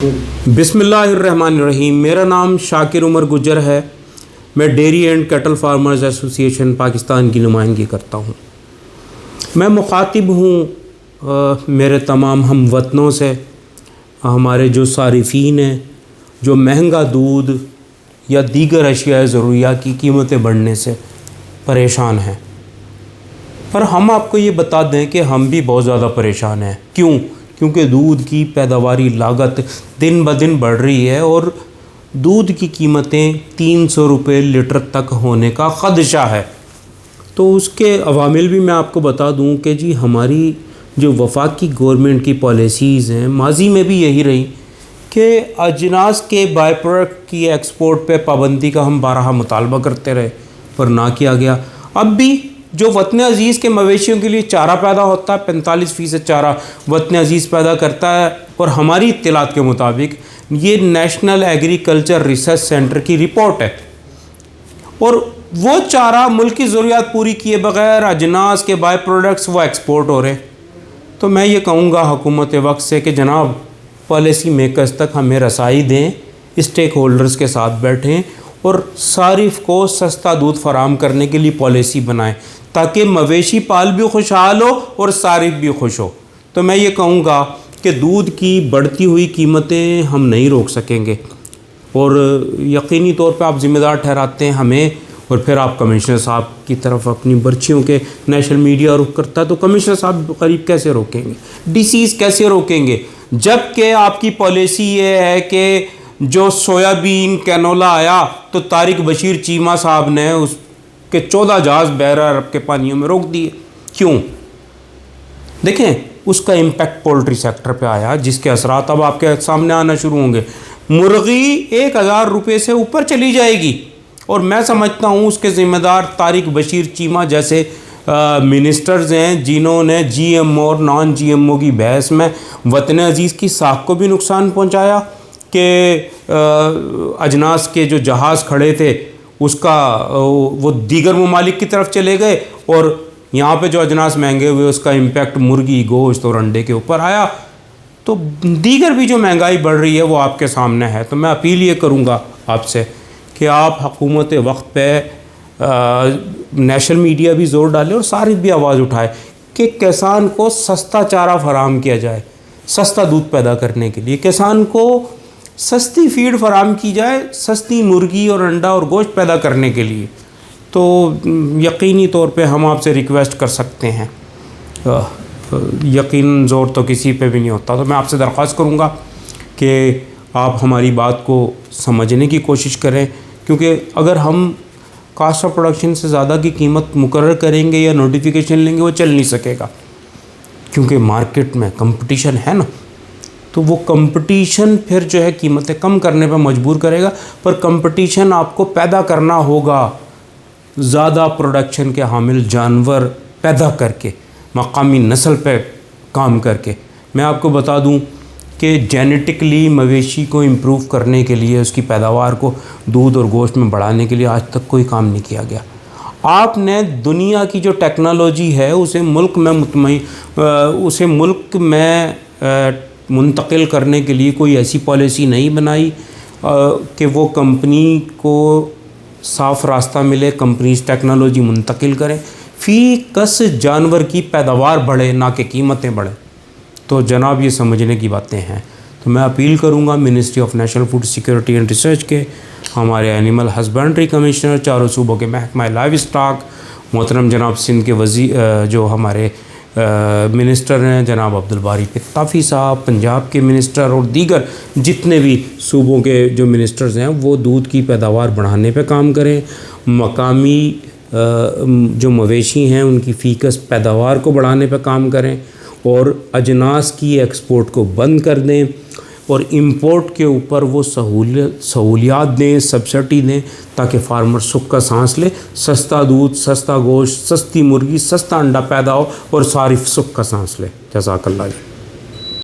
بسم اللہ الرحمن الرحیم۔ میرا نام شاکر عمر گجر ہے۔ میں ڈیری اینڈ کیٹل فارمرز ایسوسی ایشن پاکستان کی نمائندگی کرتا ہوں۔ میں مخاطب ہوں میرے تمام ہم وطنوں سے، ہمارے جو صارفین ہیں جو مہنگا دودھ یا دیگر اشیاء ضروریات کی قیمتیں بڑھنے سے پریشان ہیں۔ پر ہم آپ کو یہ بتا دیں کہ ہم بھی بہت زیادہ پریشان ہیں۔ کیونکہ دودھ کی پیداواری لاگت دن بدن بڑھ رہی ہے اور دودھ کی قیمتیں 300 روپے لیٹر تک ہونے کا خدشہ ہے۔ تو اس کے عوامل بھی میں آپ کو بتا دوں کہ جی ہماری جو وفاقی گورنمنٹ کی پالیسیز ہیں ماضی میں بھی یہی رہی کہ اجناس کے بائی پروڈکٹ کی ایکسپورٹ پہ پابندی کا ہم بارہا مطالبہ کرتے رہے پر نہ کیا گیا۔ اب بھی جو وطن عزیز کے مویشیوں کے لیے چارہ پیدا ہوتا ہے 45% چارہ وطن عزیز پیدا کرتا ہے، اور ہماری اطلاعات کے مطابق یہ نیشنل ایگریکلچر ریسرچ سینٹر کی رپورٹ ہے، اور وہ چارہ ملک کی ضروریات پوری کیے بغیر اجناس کے بائی پروڈکٹس وہ ایکسپورٹ ہو رہے ہیں۔ تو میں یہ کہوں گا حکومت وقت سے کہ جناب پالیسی میکرز تک ہمیں رسائی دیں، اسٹیک ہولڈرز کے ساتھ بیٹھیں اور صارف کو سستا دودھ فراہم کرنے کے لیے پالیسی بنائیں تاکہ مویشی پال بھی خوشحال ہو اور صارف بھی خوش ہو۔ تو میں یہ کہوں گا کہ دودھ کی بڑھتی ہوئی قیمتیں ہم نہیں روک سکیں گے، اور یقینی طور پہ آپ ذمہ دار ٹھہراتے ہیں ہمیں، اور پھر آپ کمشنر صاحب کی طرف اپنی برچیوں کے نیشنل میڈیا رخ کرتا ہے تو کمشنر صاحب قریب کیسے روکیں گے، ڈیسیز کیسے روکیں گے، جب کہ آپ کی پالیسی یہ ہے کہ جو سویابین کینولا آیا تو طارق بشیر چیمہ صاحب نے اس کے 14 جہاز بحر عرب کے پانیوں میں روک دیے۔ کیوں؟ دیکھیں اس کا امپیکٹ پولٹری سیکٹر پہ آیا جس کے اثرات اب آپ کے سامنے آنا شروع ہوں گے۔ مرغی 1000 روپے سے اوپر چلی جائے گی، اور میں سمجھتا ہوں اس کے ذمہ دار طارق بشیر چیمہ جیسے منسٹرز ہیں جنہوں نے جی ایم او اور نان جی ایم او کی بحث میں وطن عزیز کی ساکھ کو بھی نقصان پہنچایا کہ اجناس کے جو جہاز کھڑے تھے اس کا وہ دیگر ممالک کی طرف چلے گئے، اور یہاں پہ جو اجناس مہنگے ہوئے اس کا امپیکٹ مرغی، گوشت اور انڈے کے اوپر آیا۔ تو دیگر بھی جو مہنگائی بڑھ رہی ہے وہ آپ کے سامنے ہے۔ تو میں اپیل یہ کروں گا آپ سے کہ آپ حکومت وقت پہ نیشنل میڈیا بھی زور ڈالے اور صارف بھی آواز اٹھائے کہ کسان کو سستا چارہ فراہم کیا جائے، سستا دودھ پیدا کرنے کے لیے کسان کو سستی فیڈ فراہم کی جائے، سستی مرغی اور انڈا اور گوشت پیدا کرنے کے لیے۔ تو یقینی طور پہ ہم آپ سے ریکویسٹ کر سکتے ہیں، یقین زور تو کسی پہ بھی نہیں ہوتا، تو میں آپ سے درخواست کروں گا کہ آپ ہماری بات کو سمجھنے کی کوشش کریں، کیونکہ اگر ہم کاسٹ آف پروڈکشن سے زیادہ کی قیمت مقرر کریں گے یا نوٹیفیکیشن لیں گے وہ چل نہیں سکے گا، کیونکہ مارکیٹ میں کمپٹیشن ہے نا، تو وہ کمپٹیشن پھر جو ہے قیمتیں کم کرنے پہ مجبور کرے گا۔ پر کمپٹیشن آپ کو پیدا کرنا ہوگا زیادہ پروڈکشن کے حامل جانور پیدا کر کے، مقامی نسل پہ کام کر کے۔ میں آپ کو بتا دوں کہ جینیٹکلی مویشی کو امپروو کرنے کے لیے، اس کی پیداوار کو دودھ اور گوشت میں بڑھانے کے لیے آج تک کوئی کام نہیں کیا گیا۔ آپ نے دنیا کی جو ٹیکنالوجی ہے اسے ملک میں منتقل کرنے کے لیے کوئی ایسی پالیسی نہیں بنائی کہ وہ کمپنی کو صاف راستہ ملے، کمپنیز ٹیکنالوجی منتقل کریں، فی کس جانور کی پیداوار بڑھے نہ کہ قیمتیں بڑھیں۔ تو جناب یہ سمجھنے کی باتیں ہیں۔ تو میں اپیل کروں گا ministry of national food security and research کے، ہمارے اینیمل ہسبینڈری کمشنر، چاروں صوبوں کے محکمہ لائیو اسٹاک، محترم جناب سندھ کے جو ہمارے منسٹر ہیں جناب عبدالباری پتافی صاحب، پنجاب کے منسٹر اور دیگر جتنے بھی صوبوں کے جو منسٹرز ہیں وہ دودھ کی پیداوار بڑھانے پہ کام کریں، مقامی جو مویشی ہیں ان کی فیکس پیداوار کو بڑھانے پہ کام کریں، اور اجناس کی ایکسپورٹ کو بند کر دیں، اور امپورٹ کے اوپر وہ سہولیات دیں، سبسڈی دیں تاکہ فارمر سکھ کا سانس لے، سستا دودھ، سستا گوشت، سستی مرغی، سستا انڈا پیدا ہو اور صارف سکھ کا سانس لے۔ جزاک اللہ۔